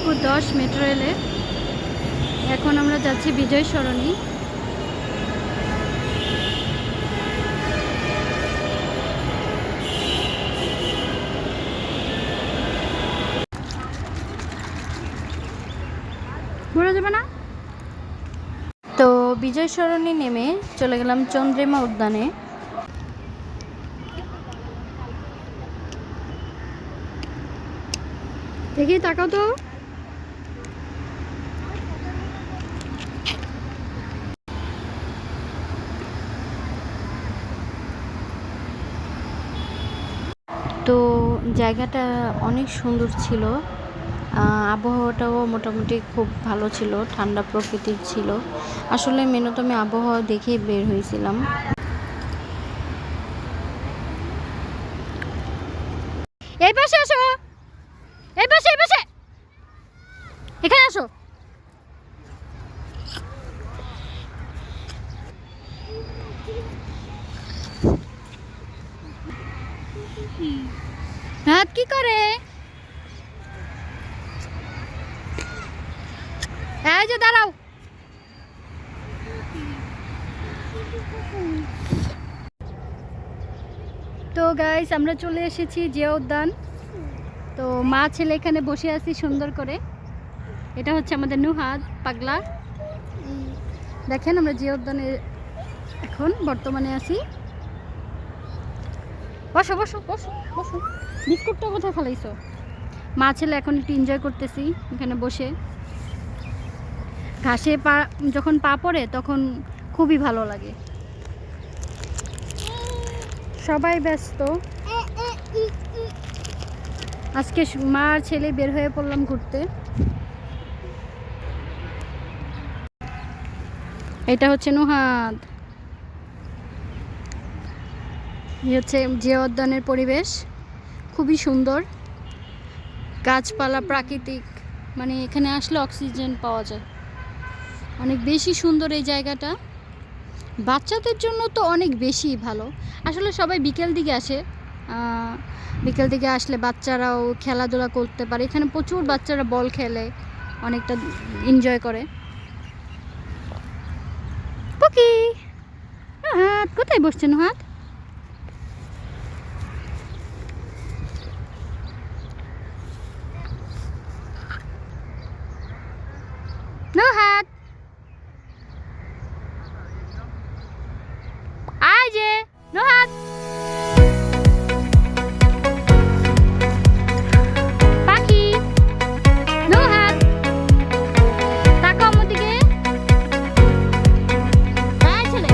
Mirpur 10 metro রেলে। এখন আমরা যাচ্ছি বিজয় সরণি। ঘুরে যাবে না তো বিজয় সরণি নেমে চলে গেলাম চন্দ্রিমা উদ্যানে। দেখি তাকাও তো। তো জায়গাটা অনেক সুন্দর ছিল, আবহাওয়াটাও মোটামুটি খুব ভালো ছিল, ঠান্ডা প্রকৃতির ছিল। আসলে মেনত আমি আবহাওয়া দেখেই বের হয়েছিলাম। এই পাশে আসো, এই পাশে, এই পাশে, এখানে আসো। হাত কি করে? এই যে দাঁড়াও। তো গাইস আমরা চলে এসেছি জিয়া উদ্যান। তো মা ছেলে এখানে বসে আছি সুন্দর করে। এটা হচ্ছে আমাদের নুহাদ পাগলা। দেখেন আমরা জিয়া উদ্যানে এখন বর্তমানে আছি। বসো বসো বসো বসো। বিস্কুটটা কোথায় ফেলাইছো? মা ছেলে এখন একটু এনজয় করতেছি এখানে বসে। ঘাসে পা যখন পা পড়ে তখন খুবই ভালো লাগে। সবাই ব্যস্ত। আজকে মা আর ছেলে বের হয়ে পড়লাম ঘুরতে। এটা হচ্ছে নুহাদ। এই হচ্ছে জিয়া উদ্যানের পরিবেশ, খুবই সুন্দর। গাছপালা, প্রাকৃতিক, মানে এখানে আসলে অক্সিজেন পাওয়া যায়। অনেক বেশি সুন্দর এই জায়গাটা। বাচ্চাদের জন্য তো অনেক বেশি ভালো। আসলে সবাই বিকেল দিকে আসে, বিকেল দিকে আসলে বাচ্চারাও খেলাধুলা করতে পারে। এখানে প্রচুর বাচ্চারা বল খেলে, অনেকটা এনজয় করে। পুকি হাত কোথায় বসছেন? হাত হাত আয় যে হাত পাখি হাত তাকাও আমার দিকে। আয় ছেলে।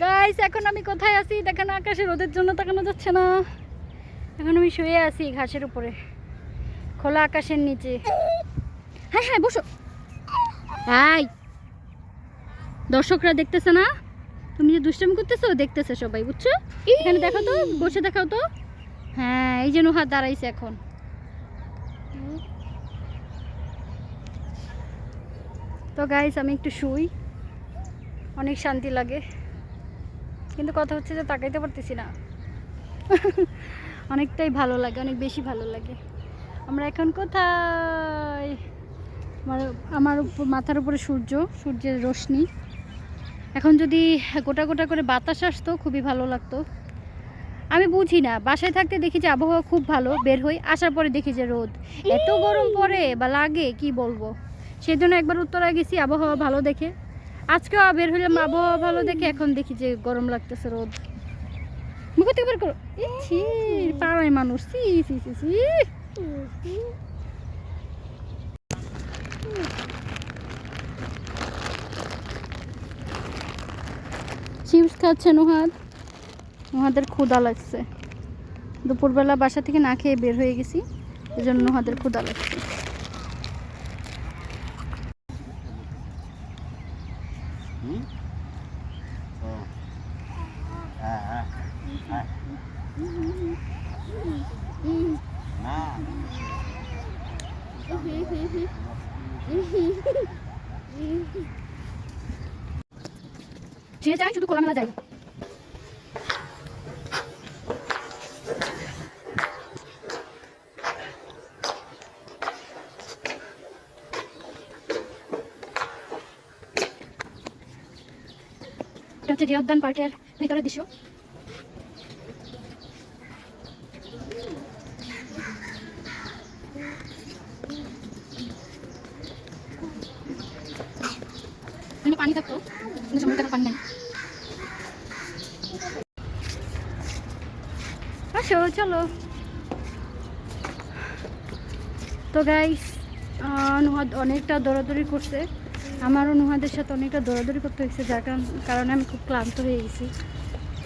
গাইস এখন আমি কোথায় আছি দেখেন, আকাশে রোদের জন্য তাকানো যাচ্ছে না। এখন আমি শুয়ে আছি ঘাসের উপরে, খোলা আকাশের নিচে। হ্যাঁ হ্যাঁ বসো। হাই, দর্শকরা দেখতেছে না তুমি যে দুষ্টামি করতেছো? দেখতেছে সবাই, বুঝছো? এখানে দেখো তো, বসে দেখাও তো। হ্যাঁ এই যে নুহাদ দাঁড়াইছে এখন। তো গাইস আমি একটু শুই, অনেক শান্তি লাগে। কিন্তু কথা হচ্ছে যে তাকাইতে পারতেছি না। অনেকটাই ভালো লাগে, অনেক বেশি ভালো লাগে। আমরা এখন কোথায়? আমার মাথার উপরে সূর্যের রোশনি। এখন যদি গোটা গোটা করে বাতাস আসতো খুবই ভালো লাগতো। আমি বুঝি না, বাসায় থাকতে দেখি যে আবহাওয়া খুব ভালো, বের হই, আসার পরে দেখি যে রোদ। এত গরম পড়ে বা লাগে কি বলবো। সেই জন্য একবার উত্তরা গেছি আবহাওয়া ভালো দেখে, আজকেও বের হইলাম আবহাওয়া ভালো দেখে। এখন দেখি যে গরম লাগতেছে, রোদ। মুখ থেকে বের করো। ইচ্ছি পাড়ায় মানুষ, সি সি সি সি। চিপস খাচ্ছে নুহাদের ক্ষুধা লাগছে। দুপুরবেলা বাসা থেকে না খেয়ে বের হয়ে গেছি, এই জন্য নুহাদের ক্ষুধা লাগছে। যে যায় শুধু খোলামেলা জায়গা। এটা হচ্ছে জিয়া উদ্যান পার্কের ভিতরের দৃশ্য। পানি থাকতো কিন্তু সমুদ্রে পানি নাই। আসো চলো। তো গাইস নুহাদ অনেকটা দৌড়াদৌড়ি করছে, আমারও নুহাদের সাথে অনেকটা দৌড়াদৌড়ি করতে হয়েছে, যার কারণে আমি খুব ক্লান্ত হয়ে গেছি,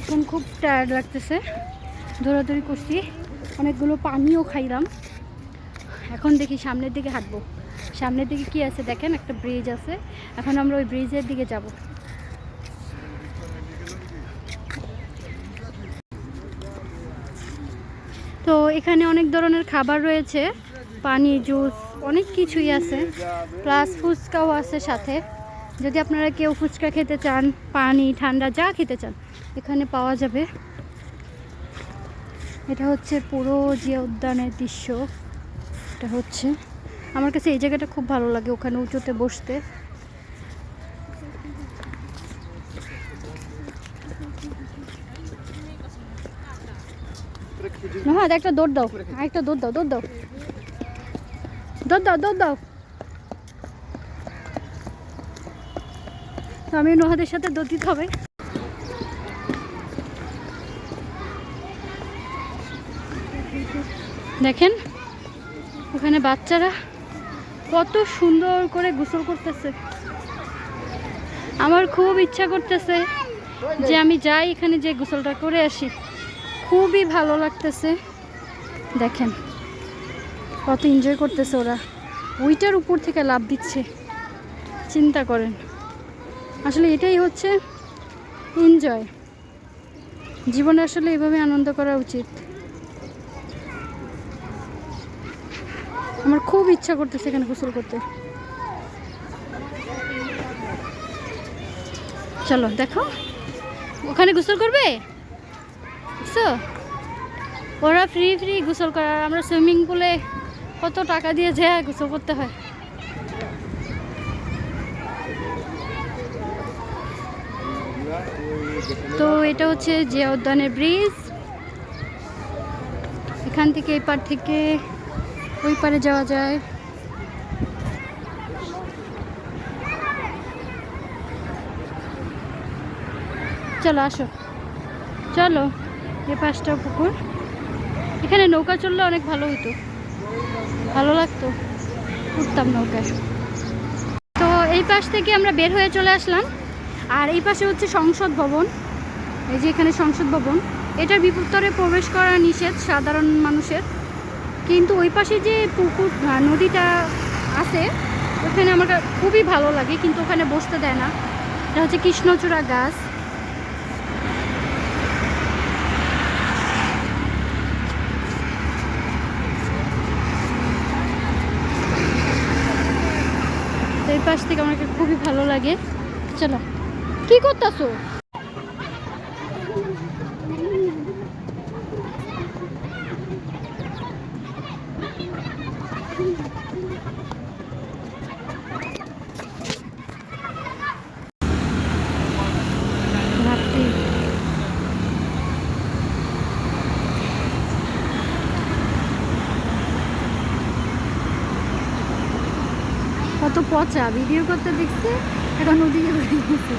এখন খুব টায়ার্ড লাগতেছে। দৌড়াদৌড়ি করছি, অনেকগুলো পানিও খাইলাম। এখন দেখি সামনের দিকে হাঁটবো। সামনের দিকে কি আছে দেখেন, একটা ব্রিজ আছে, এখন আমরা ওই ব্রিজের দিকে যাব। তো এখানে অনেক ধরনের খাবার রয়েছে, পানি, জুস, অনেক কিছুই আছে, প্লাস ফুচকাও আছে সাথে। যদি আপনারা কেউ ফুচকা খেতে চান, পানি ঠান্ডা যা খেতে চান এখানে পাওয়া যাবে। এটা হচ্ছে পুরো জিয়া উদ্যানের দৃশ্য। এটা হচ্ছে আমার কাছে এই জায়গাটা খুব ভালো লাগে, ওখানে উঁচুতে বসতে। হ্যাঁ একটা দৌড় দাও, একটা দৌড় দাও, দৌড় দাও, দৌড় দাও, দৌড় দাও। তো আমি নোহাদের সাথে দৌড় দিতে হবে। দেখেন ওখানে বাচ্চারা কত সুন্দর করে গোসল করতেছে। আমার খুব ইচ্ছা করতেছে যে আমি যাই এখানে, যে গোসলটা করে আসি, খুবই ভালো লাগতেছে। দেখেন কত এনজয় করতেছে ওরা, ওইটার উপর থেকে লাফ দিচ্ছে, চিন্তা করেন। আসলে এটাই হচ্ছে এনজয়, জীবনে আসলে এভাবে আনন্দ করা উচিত। আমার খুব ইচ্ছা করতেছে এখানে গোসল করতে। চলো দেখো ওখানে গোসল করবে, ওরা ফ্রি ফ্রি গোসল করার, আমরা সুইমিং পুলে কত টাকা দিয়ে যায় গোসল করতে হয়। তো এটা হচ্ছে জিয়া উদ্যানের ব্রিজ, এখান থেকে এই পার থেকে ওই পারে যাওয়া যায়। চলো আসো, চলো। এ পাশটা পুকুর, এখানে নৌকা চললে অনেক ভালো হতো, ভালো লাগতো, উঠতাম নৌকায়। তো এই পাশ থেকে আমরা বের হয়ে চলে আসলাম, আর এই পাশে হচ্ছে সংসদ ভবন। এই যে এখানে সংসদ ভবন, এটার ভিতরে প্রবেশ করা নিষেধ সাধারণ মানুষের, কিন্তু ওই পাশে যে পুকুর নদীটা আছে ওখানে আমার খুবই ভালো লাগে, কিন্তু ওখানে বসতে দেয় না। এটা হচ্ছে কৃষ্ণচূড়া গাছ। এই পাশ থেকে আমাকে খুবই ভালো লাগে। চলো, কি করতেছো? কত পচা, ভিডিও করতে দেখছে, এখন ওদিকে ঘুরে গেছে।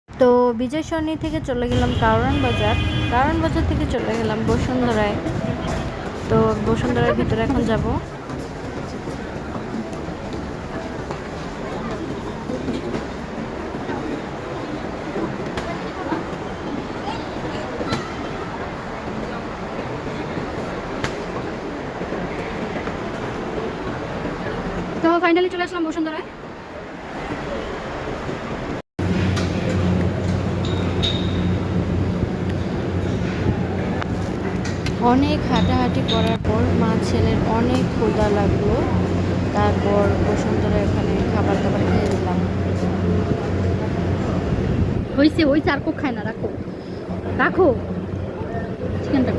তো বিজয় সরণি থেকে চলে গেলাম কারওয়ান বাজার, কারওয়ান বাজার থেকে চলে গেলাম বসুন্ধরায়। তো বসুন্ধরার ভিতরে এখন যাব। তো ফাইনালি চলে আসলাম বসুন্ধরায়। অনেক হাঁটাহাঁটি করার পর মা ছেলের অনেক ক্ষুধা লাগলো, তারপর বসুন্ধরা এখানে খাবার দাবার খেয়ে নিলাম। হয়েছে হয়েছে, আর কেউ খায় না, রাখো রাখো চিকেনটা।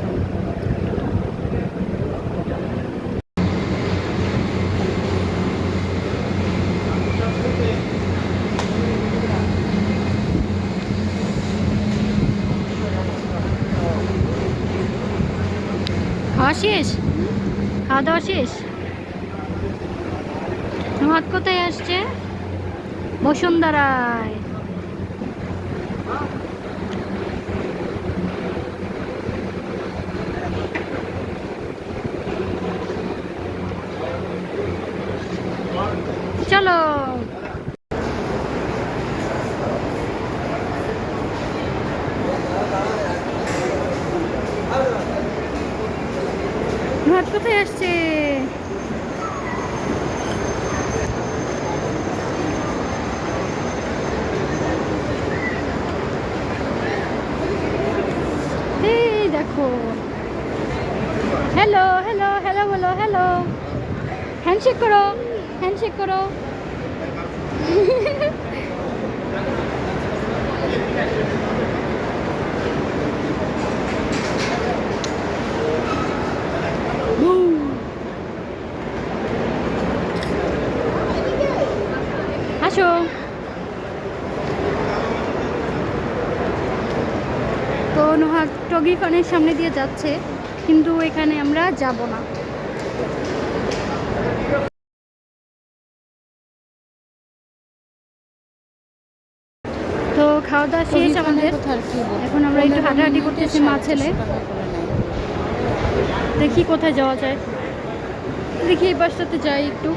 খাওয়া শেষ, খাওয়া দাওয়া শেষ। নুহাত কোথায় আসছে? বসুন্ধরায়। চলো নুহাত কোথায় আসছে? এই দেখো, হ্যালো হ্যালো হ্যালো বলো, হ্যালো, হ্যান্ডশেক করো, হ্যান্ডশেক করো। আসো। তো নুহাত টগি ফানের সামনে দিয়ে যাচ্ছে, কিন্তু এখানে আমরা যাব না। তো খাওয়া দাওয়া শেষ আমাদের, এখন আমরা একটু হাঁটাহাঁটি করতেছি মা ছেলে। দেখি কোথায় যাওয়া যায়, দেখি এই পাশটাতে যাই একটু।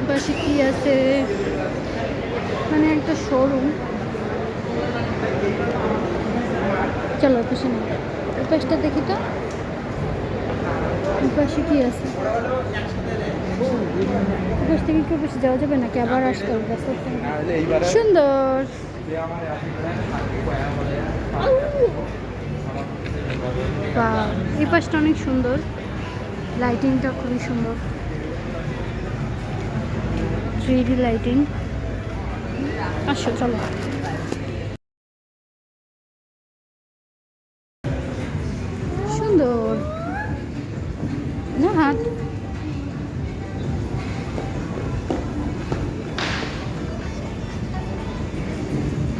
পাশে কি আছে, মানে একটা শোরুম। চলো পাশে না, ওই পাশটা দেখি তো, ওই পাশে কি আছে। ওই পাশ থেকে কি পাশে যাওয়া যাবে নাকি আবার আসতে হবে রাস্তা থেকে? সুন্দর। বাহ, এই পাশটা অনেক সুন্দর, লাইটিংটা খুবই সুন্দর, 3D লাইটিং। আসো চলো। সুন্দর না হাত?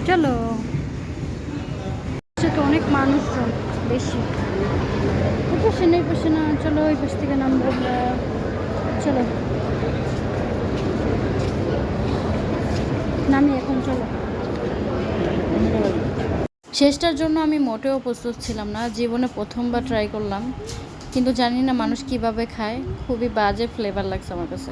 চলো, তো অনেক মানুষজন বেশি। ওই পাশে না, এই পাশে না, চলো ওই পাশ থেকে নামবো আমরা। চলো নামি এখন, চলো। শেষটার জন্য আমি মোটেও প্রস্তুত ছিলাম না, জীবনে প্রথমবার ট্রাই করলাম, কিন্তু জানি না মানুষ কিভাবে খায়, খুবই বাজে ফ্লেভার লাগছে আমার কাছে।